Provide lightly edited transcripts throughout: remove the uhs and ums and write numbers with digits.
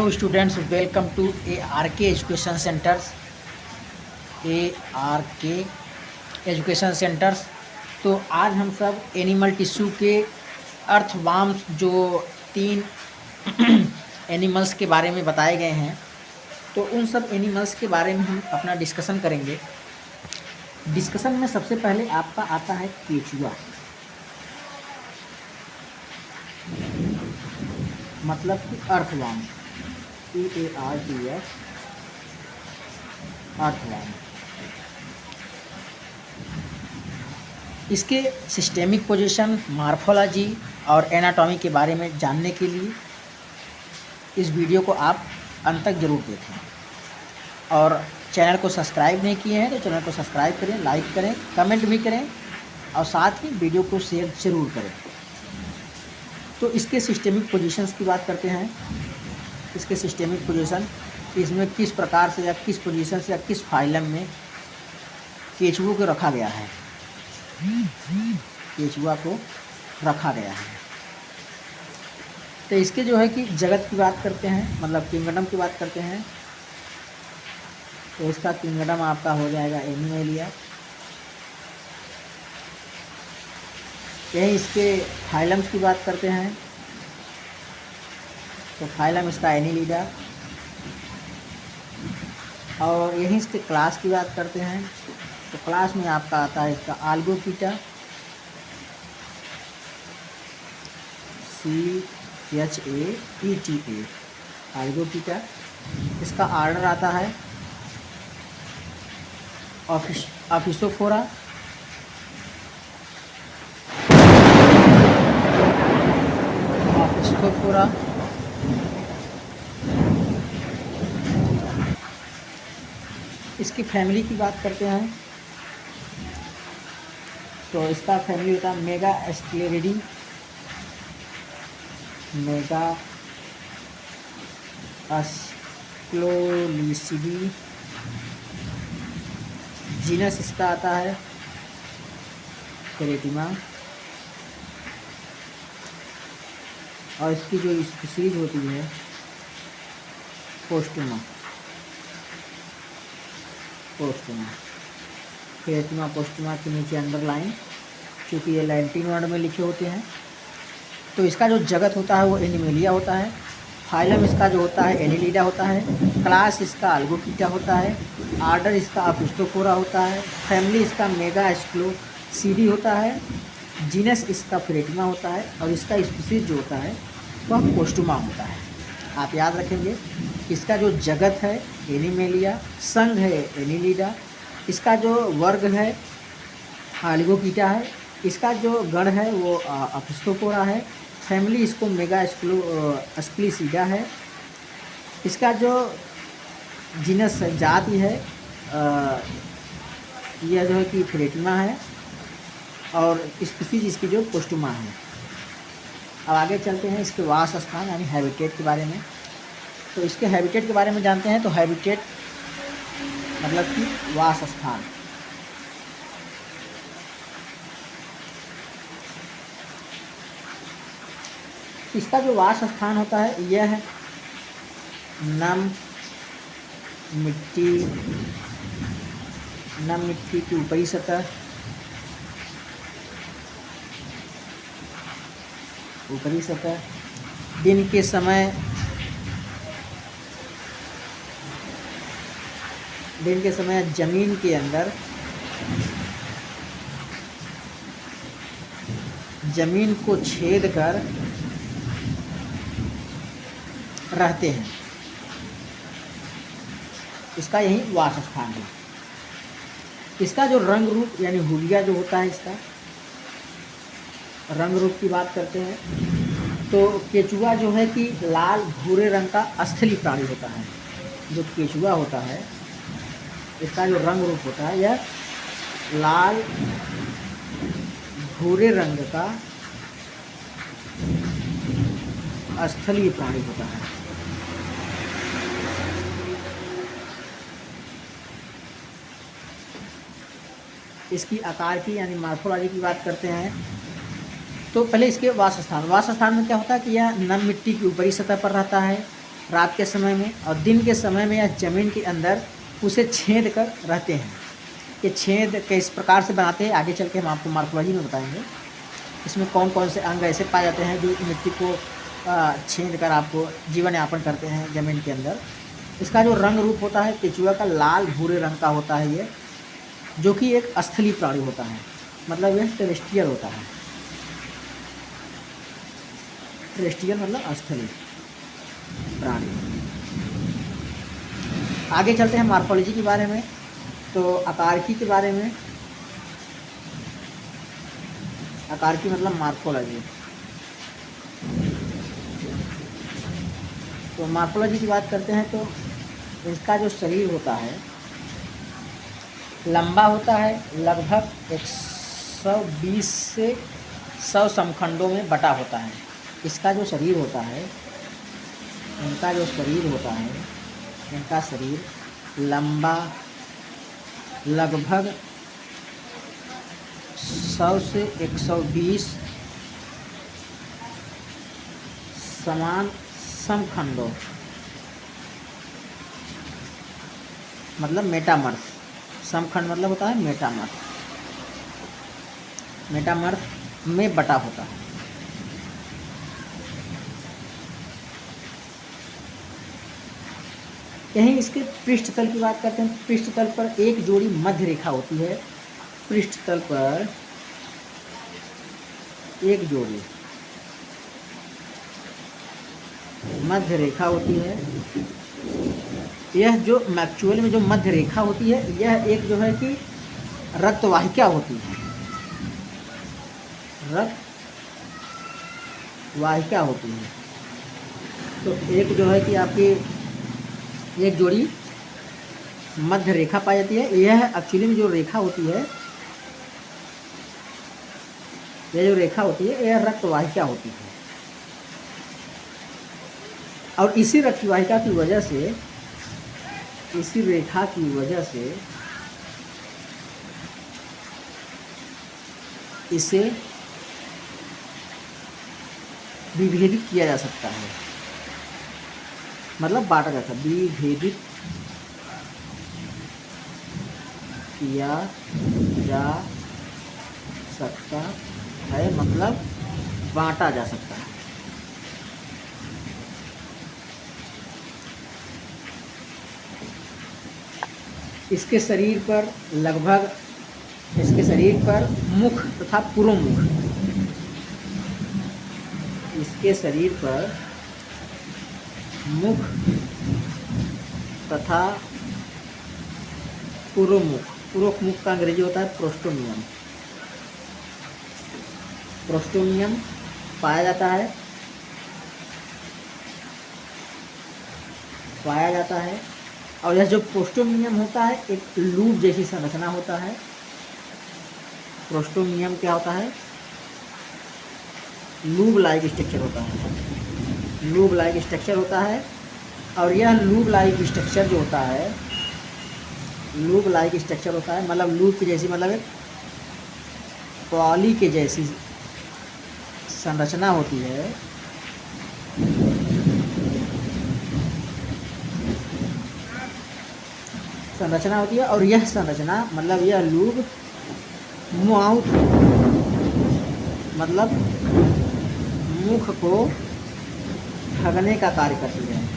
Hello students, welcome to ARK education centres. ARK education centres. तो आज हम सब एनिमल टिश्यू के अर्थवार्म्स जो 3 एनिमल्स के बारे में बताए गए हैं, तो उन सब एनिमल्स के बारे में हम अपना डिस्कशन करेंगे। डिस्कशन में सबसे पहले आपका आता है केचुआ, मतलब कि अर्थवार्म, EARTH, अर्थवार्म। इसके सिस्टेमिक पोजीशन, मार्फोलॉजी और एनाटॉमी के बारे में जानने के लिए इस वीडियो को आप अंत तक जरूर देखें। और चैनल को सब्सक्राइब नहीं किए हैं तो चैनल को सब्सक्राइब करें, लाइक करें, कमेंट भी करें और साथ ही वीडियो को शेयर जरूर करें। तो इसके सिस्टेमिक पोजीशंस की बात करते हैं। इसके सिस्टेमिक पोजीशन, इसमें किस प्रकार से या किस पोजीशन से या किस फाइलम में केचुओं को रखा गया है, केचुआ को रखा गया है। तो इसके जो है कि जगत की बात करते हैं, मतलब किंगडम की बात करते हैं, तो इसका किंगडम आपका हो जाएगा एनिमेलिया। यही इसके फाइलम्स की बात करते हैं, तो फाइलम इसका एनिलिडा। और यहीं इसके क्लास की बात करते हैं, तो क्लास में आपका आता है इसका आल्गोकीटा, CHAETA, आल्गोकीटा। इसका ऑर्डर आता है ऑफिसोफोरा, ऑफिसोफोरा। इसकी फैमिली की बात करते हैं, तो इसका फैमिली होता है मेगा एस्क्लेरिडी, मेगा एस्क्लोलिसिडी। जीनस इसका आता है फेरेटिमा। और इसकी जो स्पीशीज होती है पोस्टुमा, फेरेटिमा पोस्टुमा के नीचे अंडरलाइन, क्योंकि ये लैटिन वर्ड में लिखे होते हैं। तो इसका जो जगत होता है वो एनिमेलिया होता है। फाइलम इसका जो होता है एनिलिडा होता है। क्लास इसका आल्गोकीटा होता है। ऑर्डर इसका ऑफिसोफोरा होता है। फैमिली इसका मेगा एस्क्लोलिसिडी होता है। जीनस इसका फेरेटिमा होता है। और इसका स्पीशीज जो होता है वह पोस्टुमा होता है। आप याद रखेंगे, इसका जो जगत है एनिमेलिया, संघ है एनिलिडा, इसका जो वर्ग है आल्गोकीटा है, इसका जो गण है वो ऑफिसोफोरा है। फैमिली इसको मेगा एस्क्लोलिसिडा है। इसका जो जीनस जाति है यह जो है कि फेरेटिमा है। और स्पीशीज इसकी जो पोस्टुमा है। अब आगे चलते हैं इसके वास स्थान यानी हैबिटेट के बारे में। तो इसके हैबिटेट के बारे में जानते हैं। तो हैबिटेट मतलब कि वास स्थान। इसका जो वास स्थान होता है यह है नम मिट्टी की ऊपरी सतह, दिन के समय जमीन के अंदर, जमीन को छेद कर रहते हैं। इसका यही वास स्थान है। इसका जो रंग रूप यानी हुलिया जो होता है, इसका रंग रूप की बात करते हैं, तो केचुआ जो है कि लाल भूरे रंग का स्थलीय प्राणी होता है। जो केचुआ होता है इसका जो रंग रूप होता है यह लाल भूरे रंग का स्थलीय प्राणी होता है। इसकी आकार की यानी मार्फोलॉजी की बात करते हैं, तो पहले इसके वास स्थान में क्या होता है कि यह नम मिट्टी की ऊपरी सतह पर रहता है। रात के समय में, और दिन के समय में या ज़मीन के अंदर उसे छेद कर रहते हैं। ये छेद किस प्रकार से बनाते हैं आगे चल के हम आपको मॉर्फोलॉजी में बताएंगे। इसमें कौन कौन से अंग ऐसे पाए जाते हैं जो मिट्टी को छेद कर आपको जीवन यापन करते हैं ज़मीन के अंदर। इसका जो रंग रूप होता है केचुआ का लाल भूरे रंग का होता है ये, जो कि एक स्थलीय प्राणी होता है, मतलब यह टेरेस्ट्रियल होता है। टेरेस्ट्रियल मतलब स्थलीय प्राणी। आगे चलते हैं मॉर्फोलॉजी के बारे में। तो आकारकी के बारे में, आकारकी मतलब मॉर्फोलॉजी। तो मॉर्फोलॉजी की बात करते हैं तो इसका जो शरीर होता है लंबा होता है, लगभग 120 से 100 समखंडों में बटा होता है। इसका जो शरीर होता है, इनका जो शरीर होता है, इनका शरीर लंबा लगभग 100 से 120 समान समखंडों, मतलब मेटामर्फ। समखंड मतलब होता है मेटामर्फ, मेटामर्फ में बटा होता है। यहीं इसके पृष्ठ तल की बात करते हैं। पृष्ठ तल पर एक जोड़ी मध्य रेखा होती है। पृष्ठ तल पर एक जोड़ी मध्य रेखा होती है। यह जो मैक्चुअल में जो मध्य रेखा होती है, यह एक जो है कि रक्तवाहिका होती है, रक्तवाहिका होती है। तो एक जो है कि आपकी एक जोड़ी मध्य रेखा पाई जाती है। यह एक्चुअली में जो रेखा होती है, यह जो रेखा होती है, यह रक्तवाहिका होती है। और इसी रक्तवाहिका की वजह से, इसी रेखा की वजह से इसे विभेदित किया जा सकता है, मतलब बांटा जा सकता है, विभेदित किया जा सकता है, मतलब बांटा जा सकता है। इसके शरीर पर लगभग, इसके शरीर पर मुख तथा पुरोमुख, इसके शरीर पर मुख तथा पुरोमुख, पुरोमुख का अंग्रेजी होता है प्रोस्टोमियम, प्रोस्टोमियम पाया जाता है, पाया जाता है। और यह जो प्रोस्टोमियम होता है एक लूप जैसी संरचना होता है। प्रोस्टोमियम क्या होता है? लूप लाइक स्ट्रक्चर होता है, लूप लाइक स्ट्रक्चर होता है। और यह लूप लाइक स्ट्रक्चर जो होता है, लूप लाइक स्ट्रक्चर होता है, मतलब लूप की जैसी, मतलब एक पॉली के जैसी संरचना होती है। संरचना होती है। और यह संरचना मतलब यह लूप माउथ, मतलब मुख को ढकने का कार्य करती है।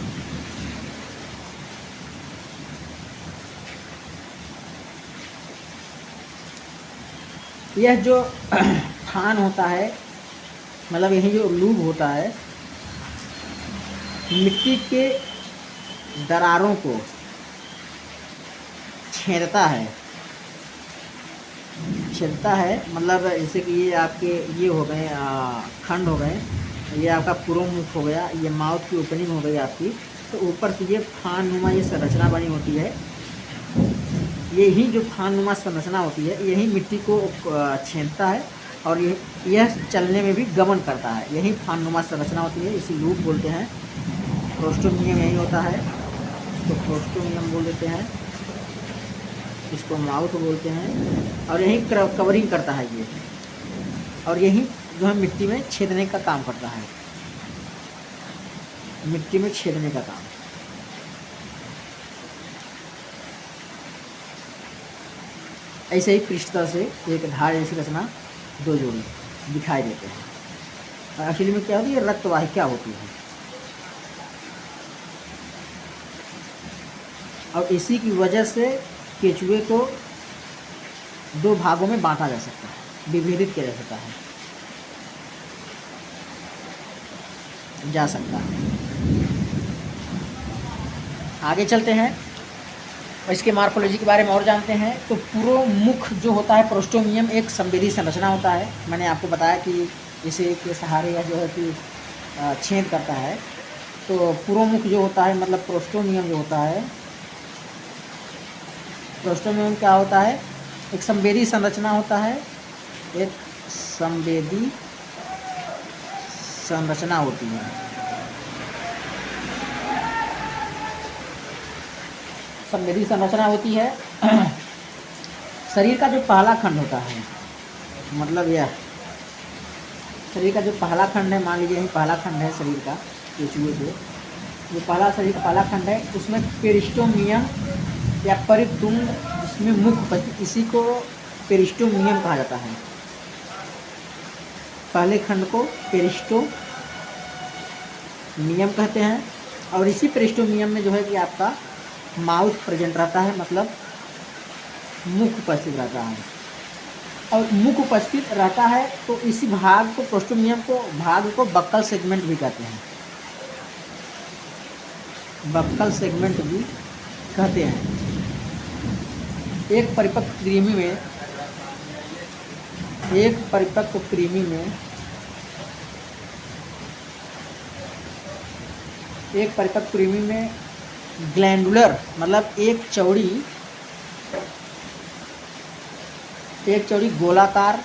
यह जो थान होता है, मतलब यही जो लूप होता है, मिट्टी के दरारों को छेदता है, छेदता है। मतलब जैसे कि ये आपके ये हो गए खंड हो गए, ये आपका पुरोमुख हो गया, ये माउथ की ओपनिंग हो गई आपकी। तो ऊपर से ये फाननुमा ये संरचना बनी होती है। यही जो फाननुमा संरचना होती है, यही मिट्टी को छेदता है और यह चलने में भी गमन करता है। यही फाननुमा संरचना होती है, इसी लूप बोलते हैं। प्रोस्टोमियम यही होता है, इसको प्रोस्टोमियम बोल देते हैं, इसको माउथ बोलते हैं। और यही कवरिंग करता है ये, और यही जो है मिट्टी में छेदने का काम करता है। मिट्टी में छेदने का काम। ऐसे ही पृष्ठतल से एक धार जैसी रचना दो जोड़ी दिखाई देते हैं। और एक्चुअली में क्या होती है, रक्तवाहिका होती है। और इसी की वजह से केचुए को दो भागों में बांटा जा सकता है, विभेदित किया जा सकता है। आगे चलते हैं और इसके मार्फोलॉजी के बारे में और जानते हैं। तो पूर्व मुख जो होता है प्रोस्टोमियम एक संवेदी संरचना होता है। मैंने आपको बताया कि इसे के सहारे या जो है कि छेद करता है। तो पूर्व मुख जो होता है मतलब प्रोस्टोमियम जो होता है, प्रोस्टोमियम क्या होता है, एक संवेदी संरचना होता है, एक संवेदी संरचना होती है। संवेदी संरचना होती है। शरीर का जो पहला खंड होता है, मतलब यह शरीर का जो पहला खंड है, मान लीजिए यही पहला खंड है शरीर का, केचुए के जो पहला शरीर का पहला खंड है, उसमें पेरिस्टोमियम या परितुंड, जिसमें मुख उपस्थित, इसी को पेरिस्टोमियम कहा जाता है। पहले खंड को पेरिस्टोमियम कहते हैं। और इसी पेरिस्टोमियम में जो है कि आपका माउथ प्रेजेंट रहता है, मतलब मुख उपस्थित रहता है। और मुख उपस्थित रहता है तो इसी भाग को, प्रोस्टोमियम को भाग को बक्कल सेगमेंट भी कहते हैं, बक्कल सेगमेंट भी कहते हैं। एक परिपक्व कृमि में ग्लैंडुलर मतलब एक चौड़ी गोलाकार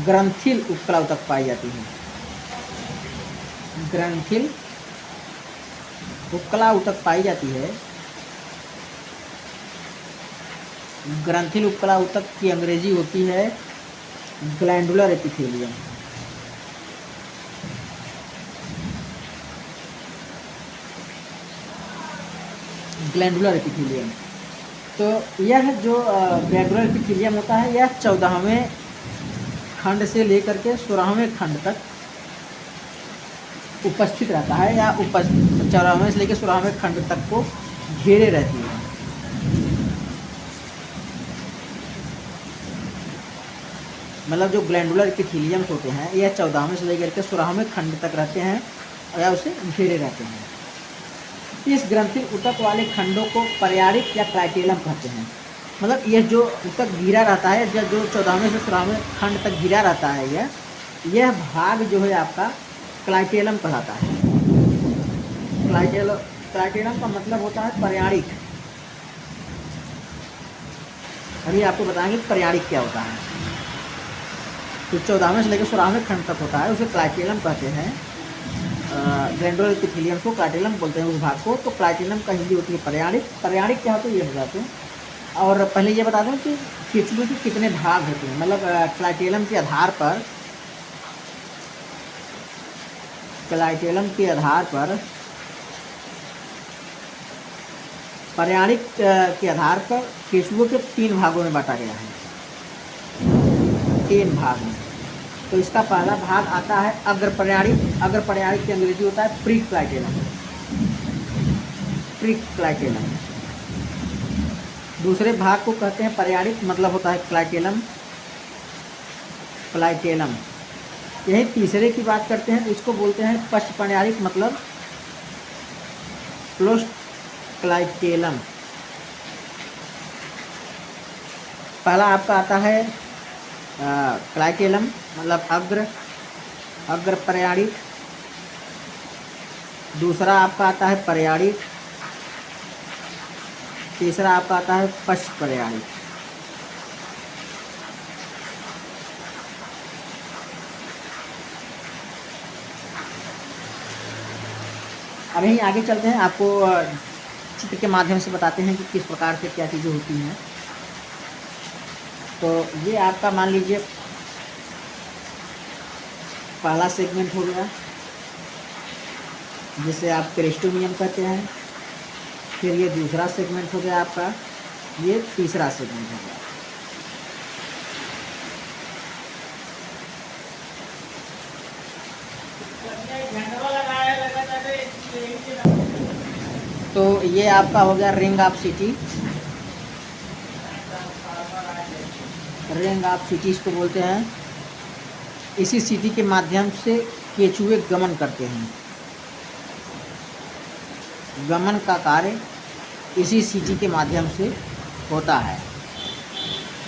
ग्रंथिल उपकला ऊतक पाई जाती है। ग्रंथिल उपकला ऊतक पाई जाती है। ग्रंथिल उपकला ऊतक की अंग्रेजी होती है ग्लैंडुलर एपिथेलियम। Glandular epithelium. तो यह जो ग्लैंडुलर एपिथेलियम होता है, यह 14वें खंड से लेकर के 16वें खंड तक उपस्थित रहता है, या 14वें से लेकर 16वें खंड तक को घेरे रहती है। मतलब जो ग्लैंडुलर एपिथेलियम्स होते हैं, यह 14वें से लेकर के 16वें खंड तक रहते हैं या उसे घेरे रहते हैं। इस ग्रंथिल ऊतक वाले खंडों को पर्यारिक या क्लाइटेलम कहते हैं। मतलब यह जो ऊतक घिरा रहता है, जो 14वें से 16वें खंड तक घिरा रहता है, यह भाग जो है आपका क्लाइटेलम कहलाता है। क्लाइटेलम का मतलब होता है पर्यारिक। अभी आपको बताएंगे पर्यारिक क्या होता है। तो 14वें से लेकर 16वें खंड तक होता है, उसे क्लाइटेलम कहते हैं। ग्लैंडुलर एपिथेलियम को क्लाइटेलम बोलते हैं उस भाग को। तो क्लाइटेलम का हिंदी होती है पर्यारिक। पर्यारिक क्या होता है ये बताते हैं। और पहले ये बता दूं कि केचुए के कितने भाग होते हैं। मतलब क्लाइटेलम के आधार पर पर्यारिक के आधार पर केचुए के 3 भागों में बांटा गया है। 3 भाग में। तो इसका पहला भाग आता है अग्र पर्यारिक। अग्र पर्यारिक की अंग्रेजी होता है प्रीक्लाइटेलम। दूसरे भाग को कहते हैं पर्यारिक, मतलब होता है क्लाइटेलम। यही तीसरे की बात करते हैं तो इसको बोलते हैं पश्च पर्यारिक, मतलब पोस्ट क्लाइटेलम। पहला आपका आता है क्लाइटेलम, मतलब अग्र पर्यारिक। दूसरा आपका आता है पर्यारिक। तीसरा आपका आता है पश्च पर्यारिक। अब यहीं आगे चलते हैं, आपको चित्र के माध्यम से बताते हैं कि किस प्रकार से क्या चीज़ें होती हैं। तो ये आपका मान लीजिए पहला सेगमेंट हो गया। जिसे आप क्रेस्टोमियम कहते हैं। फिर ये दूसरा सेगमेंट हो गया आपका, ये तीसरा सेगमेंट हो गया। तो ये आपका हो गया ring of city. Ring of city इसको बोलते हैं। इसी सिटी के माध्यम से केचुए गमन करते हैं। गमन का कार्य इसी सिटी के माध्यम से होता है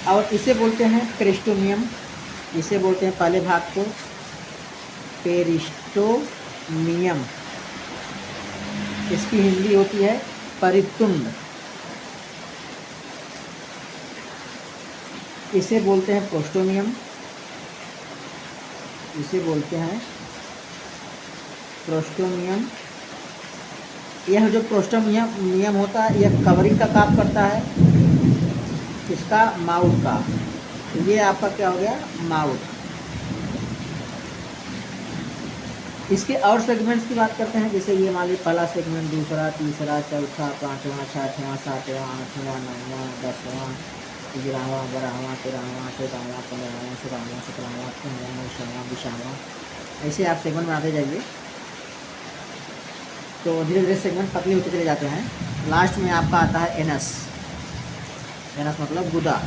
और इसे बोलते हैं क्रेस्टोमियम। इसे बोलते हैं पहले भाग को पेरिस्टोमियम। इसकी हिंदी होती है परितुंड। इसे बोलते हैं प्रोस्टोमियम। इसे बोलते हैं प्रोस्टोमियम। यह जो प्रोस्टोमियम होता है यह कवरिंग का काम करता है, इसका माउथ का। ये आपका क्या हो गया, माउथ। इसके और सेगमेंट्स की बात करते हैं, जैसे ये मान लीजिए पहला सेगमेंट, दूसरा, तीसरा, चौथा, पाँचवा, छठवां, सातवां, आठवां, नौवां, 10वां, 11वां, 12वां, 13वां, 14वां, 15वां, 16वां, 17वां, 18वां, 19वां, 20वां, ऐसे आप सेगमेंट बनाते जाइए। तो धीरे धीरे सेगमेंट पतले होते चले जाते हैं। लास्ट में आपका आता है एनस। एनस मतलब गुदा।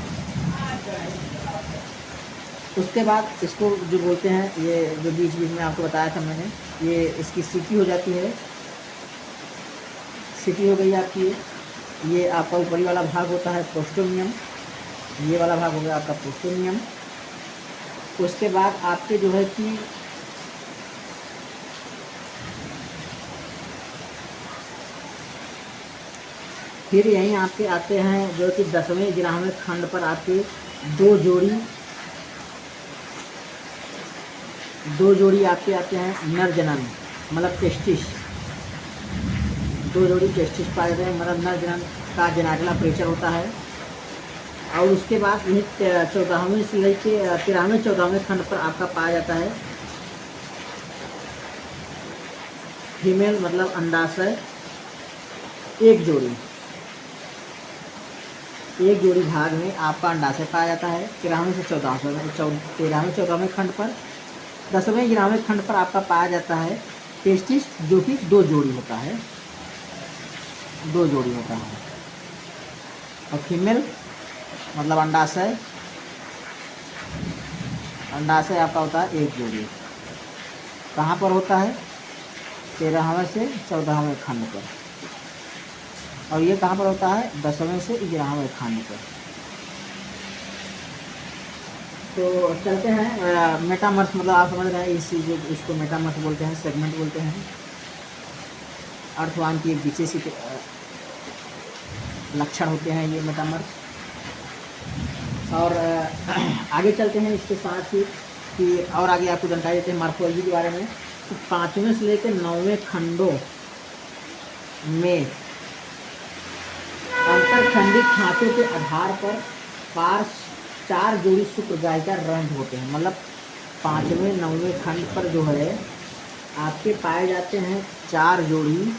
उसके बाद इसको जो बोलते हैं, ये जो बीच बीच में आपको बताया था मैंने, ये इसकी सीटी हो जाती है। सीटी हो गई आपकी। ये आपका ऊपरी वाला भाग होता है प्रोस्टोमियम। ये वाला भाग हो गया आपका प्रोस्टोमियम। उसके बाद आपके जो है कि फिर यहीं आपके आते हैं जो कि 10वें 11वें खंड पर आपके दो जोड़ी आपके आते हैं नर जनन, मतलब टेस्टिस। दो जोड़ी टेस्टिस पाए जाते हैं, मतलब नर जनन का जेनेटिक ऑपरेशन होता है। और उसके बाद यही 14वें से लेके 13वें 14वें खंड पर आपका पाया जाता है फीमेल, मतलब अंडाशय। एक जोड़ी भाग में आपका अंडाशय पाया जाता है 13वें से 14वें खंड पर। 10वें 11वें खंड पर आपका पाया जाता है टेस्टिस, जो कि दो जोड़ी होता है। और फीमेल मतलब अंडाशय आपका होता है एक जोड़ी। कहाँ पर होता है, 13वें से 14वें खंड पर। और ये कहाँ पर होता है, 10वें से 11वें खंड पर। तो चलते हैं मेटामर्स, मतलब आप समझ रहे हैं इसको मेटामर्स बोलते हैं, सेगमेंट बोलते हैं। अर्थवान की एक विशेष लक्षण होते हैं ये मेटामर्स। और आगे चलते हैं इसके साथ ही कि और आगे आपको जानकारी देते हैं मॉर्फोलॉजी के बारे में। तो 5वें से लेकर 9वें खंडों में अंतरखंडी खांचों के आधार पर पार्श्व 4 जोड़ी शुक्रगायिका रंध्र होते हैं। मतलब 5वें 9वें खंड पर जो है आपके पाए जाते हैं 4 जोड़ी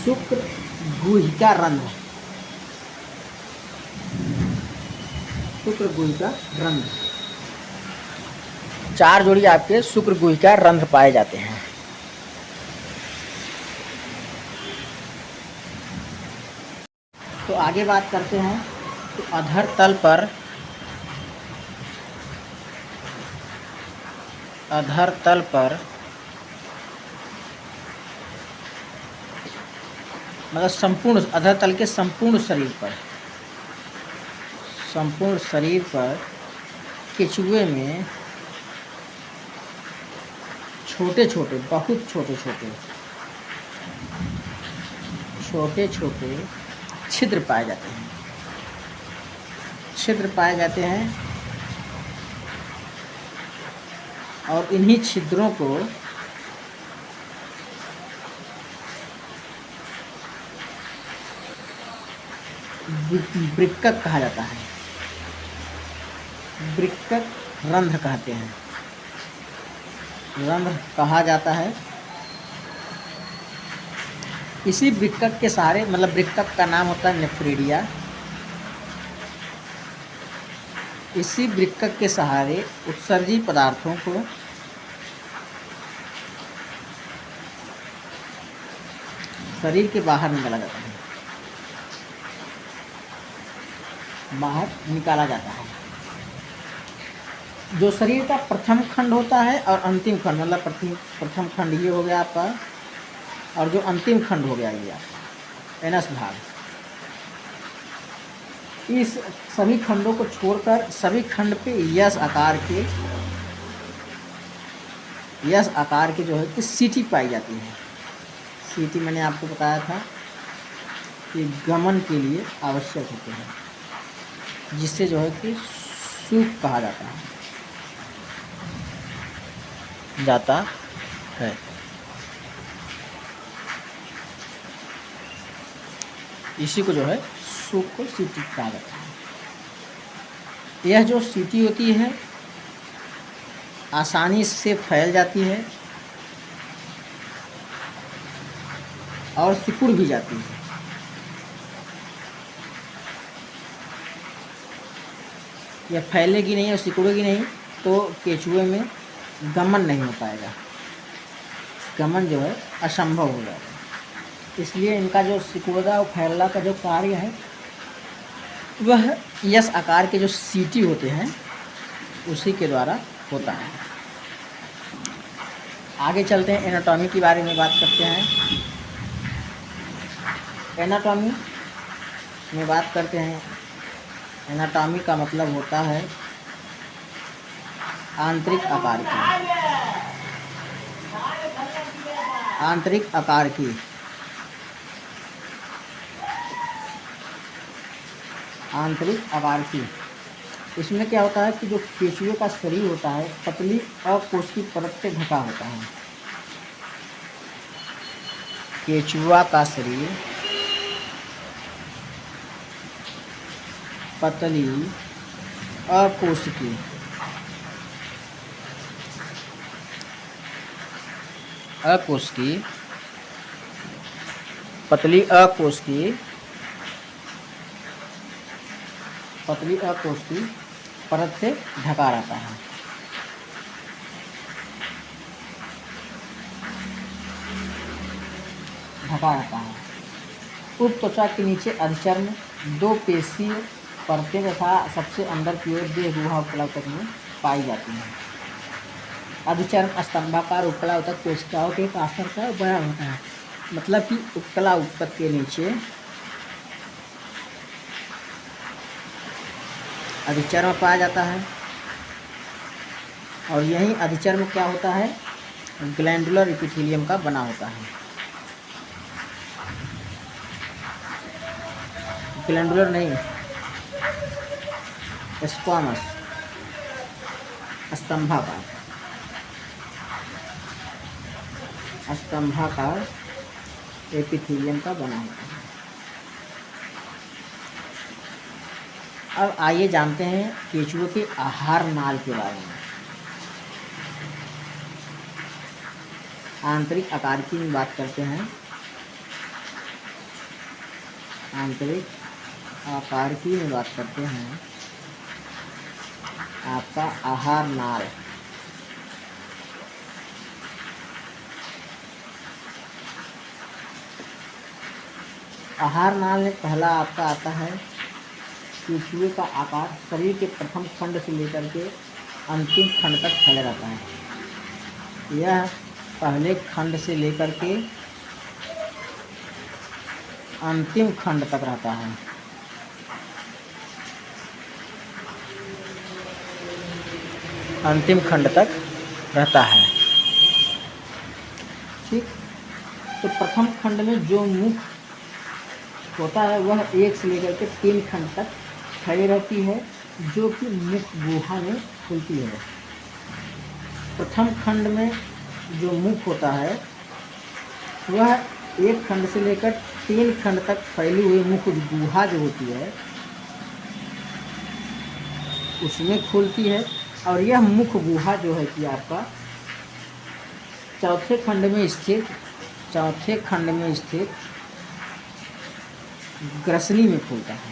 शुक्र गुहिका रंध्र। 4 जोड़ी आपके शुक्र गुहिका रंध्र पाए जाते हैं। तो आगे बात करते हैं। तो अधर तल पर मतलब संपूर्ण अधर तल के संपूर्ण शरीर पर केचुए में बहुत छोटे छिद्र पाए जाते हैं। और इन्हीं छिद्रों को वृक्कक कहा जाता है। वृक्कक रंध्र कहते हैं। रंध्र कहा जाता है। इसी वृक्कक के सहारे, मतलब वृक्कक का नाम होता है नेफ्रेडिया। इसी वृक्कक के सहारे उत्सर्जी पदार्थों को शरीर के बाहर निकाला जाता है, बाहर निकाला जाता है। जो शरीर का प्रथम खंड होता है और अंतिम खंड, मतलब प्रथम खंड ये हो गया आपका, और जो अंतिम खंड हो गया ये आपका एनस भाग, इस सभी खंडों को छोड़कर सभी खंड पे यस आकार के जो है कि सीटी पाई जाती है। सीटी मैंने आपको बताया था कि गमन के लिए आवश्यक होते हैं, जिससे जो है कि सूख कहा जाता है। इसी को जो है सूख को सीटी कहा जाता है। यह जो सीटी होती है आसानी से फैल जाती है और सिकुड़ भी जाती है। यह फैलेगी नहीं और सिकुड़ेगी नहीं तो केचुए में गमन नहीं हो पाएगा, गमन जो है असंभव हो जाएगा। इसलिए इनका जो सिकुड़ना और फैलना का जो कार्य है वह यस आकार के जो सीटी होते हैं उसी के द्वारा होता है। आगे चलते हैं, एनाटॉमी के बारे में बात करते हैं। एनाटॉमी में बात करते हैं। एनाटॉमी का मतलब होता है आंतरिक आकार की, आंतरिक आकार की, आंतरिक आकार की। इसमें क्या होता है कि जो केचुए का शरीर होता है पतली अकोशिकीय परत से ढका होता है। केचुआ का शरीर पतली अकोशिकीय पतली अकोशिकीय परत से ढका रहता है। उप त्वचा के नीचे अधिचर्म, दो पेशीय परतें तथा सबसे अंदर की ओर देह गुहा उपकला में पाई जाती हैं। अधिचर्म स्तंभाकार उपकला ऊतक कोशिकाओं के एक आस्तर का बना होता है। मतलब कि उपकला ऊतक के नीचे अधिचर्म पाया जाता है और यही अधिचर्म क्या होता है, ग्लैंडुलर एपिथेलियम का बना होता है। ग्लैंडुलर नहीं, स्क्वामस, स्तंभाकार एपिथेलियम का बना होता है। अब आइए जानते हैं केचुए के आहार नाल के बारे में। आंतरिक आकार की बात करते हैं। आंतरिक आकार की बात करते हैं। आपका आहार नाल, आहार नाल में पहला आपका आता है केचुए का आकार शरीर के प्रथम खंड से लेकर के अंतिम खंड तक फैला रहता है। यह पहले खंड से लेकर के अंतिम खंड तक रहता है। अंतिम खंड तक रहता है। ठीक, तो प्रथम खंड में जो मुख होता है वह 1 से लेकर के 3 खंड तक फैली रहती है, जो कि मुख गुहा में खुलती है। प्रथम खंड में जो मुख होता है वह 1 खंड से लेकर 3 खंड तक फैली हुई मुख गुहा जो होती है उसमें खुलती है। और यह मुख गुहा जो है कि आपका चौथे खंड में स्थित ग्रसनी में फूलता है।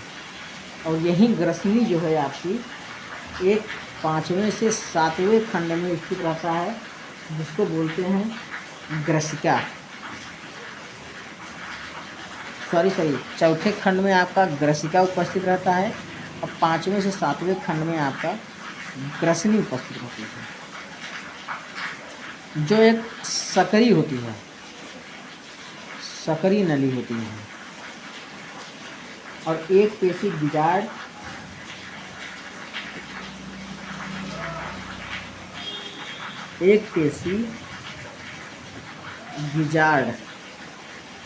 और यही ग्रसनी जो है आपकी एक 5वें से 7वें खंड में स्थित रहता है, जिसको बोलते हैं ग्रसिका। चौथे खंड में आपका ग्रसिका उपस्थित रहता है और 5वें से 7वें खंड में आपका ग्रसनी उपस्थित रहती है, जो एक सकरी होती है, सकरी नली होती है। और एक पेशी गिजार्ड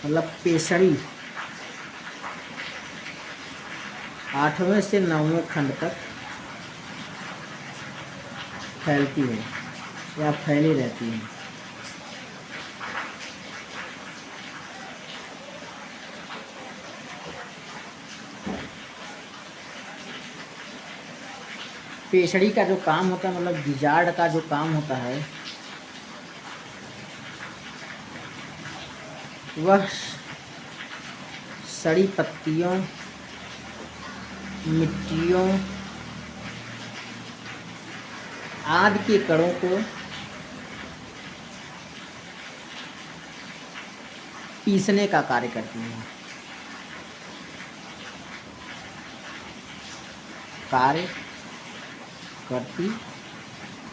मतलब पेशड़ी 8वें से 9वें खंड तक फैलती है या फैली रहती है। पेशड़ी का जो काम होता है, मतलब गिजार्ड का जो काम होता है, वह सड़ी पत्तियों, मिट्टियों आदि के कणों को पीसने का कार्य करती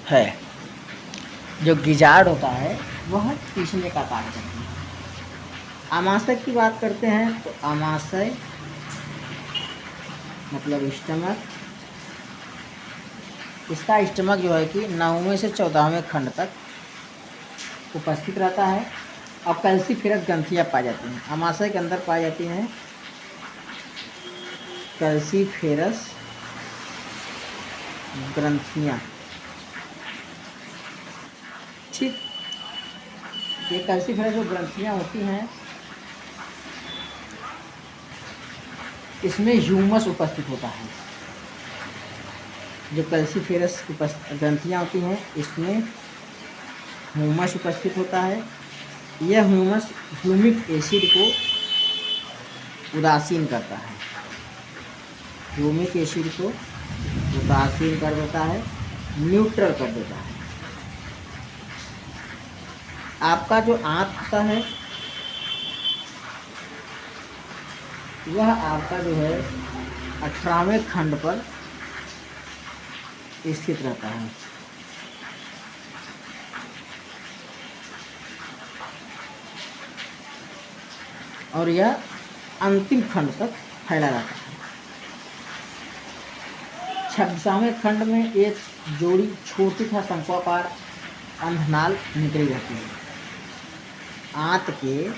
है। जो गिजार्ड होता है वह पीसने का कार्य करती है। आमाशय की बात करते हैं तो आमाशय मतलब स्टमक, इसका स्टमक जो है कि 9वें से 14वें खंड तक उपस्थित रहता है और कैल्सीफेरस ग्रंथियाँ पाई जाती हैं। आमाशय के अंदर पाई जाती हैं कैल्सीफेरस ग्रंथियाँ। ठीक, ये कैल्सीफेरस जो ग्रंथियाँ होती हैं, इसमें ह्यूमस उपस्थित होता है। जो कैल्सीफेरस ग्रंथियाँ होती हैं, इसमें ह्यूमस उपस्थित होता है। यह ह्यूमस ह्यूमिक एसिड को उदासीन करता है, ह्यूमिक एसिड को उदासीन कर देता है, न्यूट्रल कर देता है। आपका जो आंत होता है वह आपका जो है 18वें खंड पर स्थित रहता है। और यह अंतिम खंड तक फैला रहता है। 26वें खंड में एक जोड़ी छोटी तथा शंक्वाकार अंधनाल निकली रहती है। आंत के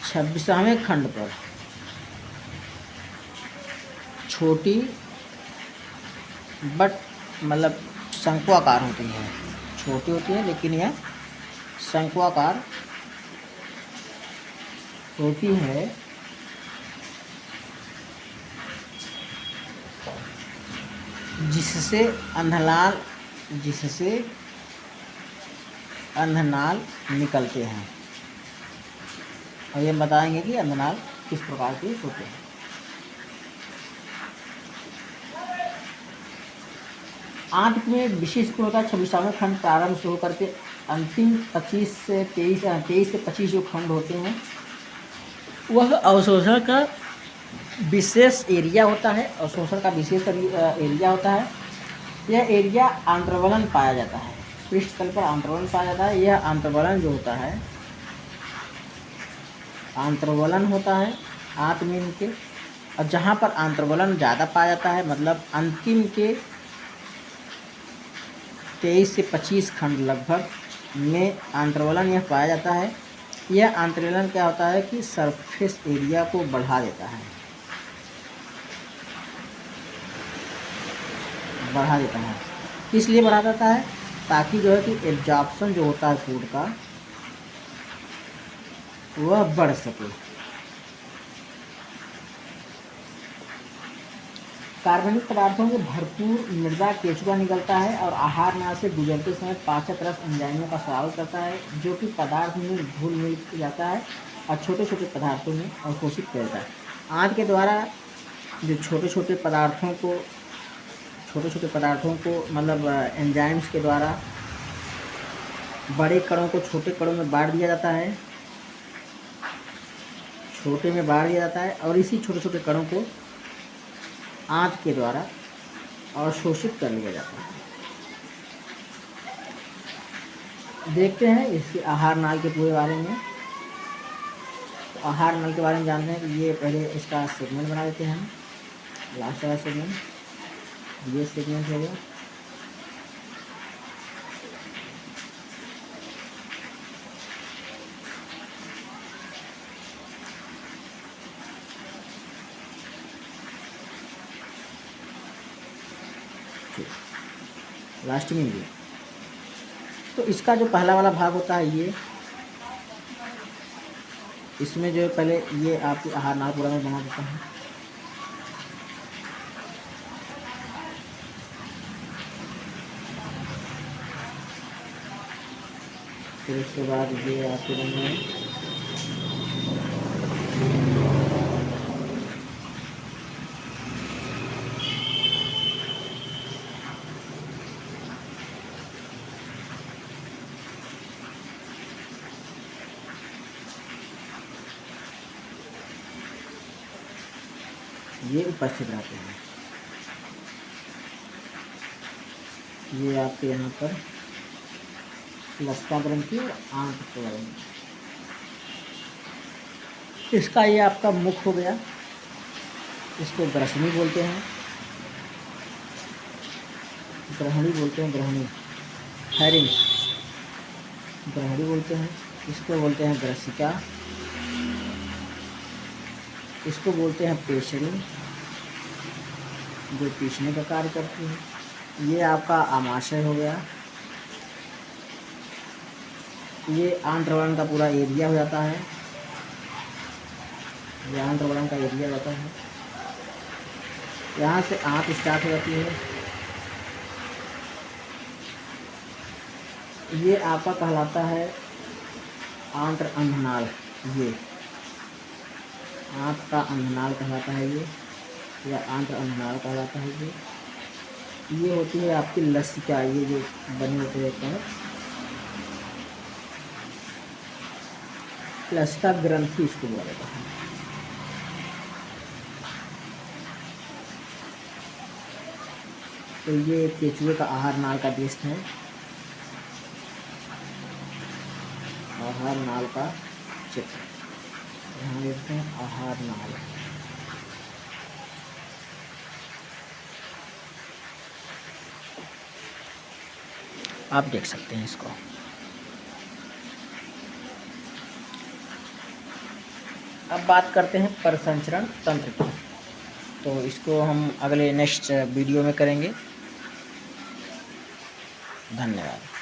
26वें खंड पर छोटी बट मतलब शंक्वाकार होती है, छोटी होती है लेकिन यह शंक्वाकार होती है, जिससे अंधनाल निकलते हैं। और ये बताएंगे कि अंधनाल किस प्रकार के होते हैं। आंत में विशिष्ट होता है 26वां खंड प्रारंभ से होकर के अंतिम 23 से 25 जो खंड होते हैं, वह अवशोषण का विशेष एरिया होता है। अवशोषण का विशेष एरिया होता है। यह एरिया आंत्रवलन पाया जाता है, पृष्ठ तल पर आंत्रवलन पाया जाता है। यह आंत्रवलन जो होता है, आंत्रवलन होता है आंत में इनके, और जहाँ पर आंत्रवलन ज़्यादा पाया जाता है, मतलब अंतिम के 23 से 25 खंड लगभग में आंत्रवलन यह पाया जाता है। यह आंत्रवलन क्या होता है कि सरफेस एरिया को बढ़ा देता है, किस लिए बढ़ा देता है? ताकि जो है कि एब्जॉर्प्शन जो होता है फूड का वह बढ़ सके। कार्बनिक पदार्थों के भरपूर मृदा केचुआ निकलता है और आहार नाल से गुजरते समय पाचक रस एंजाइमों का स्वागत करता है, जो कि पदार्थ में घुल मिल जाता है और छोटे छोटे पदार्थों में अवशोषित कर देता है। आंत के द्वारा जो छोटे छोटे पदार्थों को मतलब एंजाइम्स के द्वारा बड़े कणों को छोटे कणों में बांट दिया जाता है, और इसी छोटे छोटे कणों को आंत के द्वारा अवशोषित कर लिया जाता है। देखते हैं इसके आहार नाल के पूरे बारे में। तो आहार नाल के बारे में जानते हैं कि ये पहले इसका सेगमेंट बना देते हैं। लास्ट वाला सेगमेंट, ये सेगमेंट हो गया। लास्ट में ये, तो इसका जो पहला वाला भाग होता है ये, इसमें जो पहले ये आपकी आहार नाल पूरा में बना देता है। फिर उसके बाद ये आपके बन रहे हैं ये उपस्थित रहते हैं। ये आपके यहाँ पर लस्का ग्रंथि और आंत ग्रंथि, इसका ये आपका मुख हो गया। इसको ग्रसनी बोलते हैं, ग्रहणी बोलते हैं, ग्रहणी हैरिंग ग्रहणी बोलते हैं। इसको बोलते हैं ग्रसिका, इसको बोलते हैं पेशरी, जो पीसने का कार्य करती है। ये आपका आमाशय हो गया। ये आंत्रवर्ण का पूरा एरिया हो जाता है, ये आंत्रवर्ण का एरिया होता है। यहाँ से आंत स्टार्ट हो जाती है। ये आपका कहलाता है आंत्र अंधनाल, ये आंत का अंधनाल कहलाता है ये, या आंत्र अंधनाल कहलाता है ये होती है आपकी लसिका, ये जो बने होते रहते हैं लसिका ग्रंथि, इसको बोला जाता है। तो ये केचुए का आहार नाल का देश है, आहार नाल का चित्र यहाँ देखते हैं। आहार नाल, आप देख सकते हैं इसको। अब बात करते हैं परिसंचरण तंत्र की, तो इसको हम अगले नेक्स्ट वीडियो में करेंगे। धन्यवाद।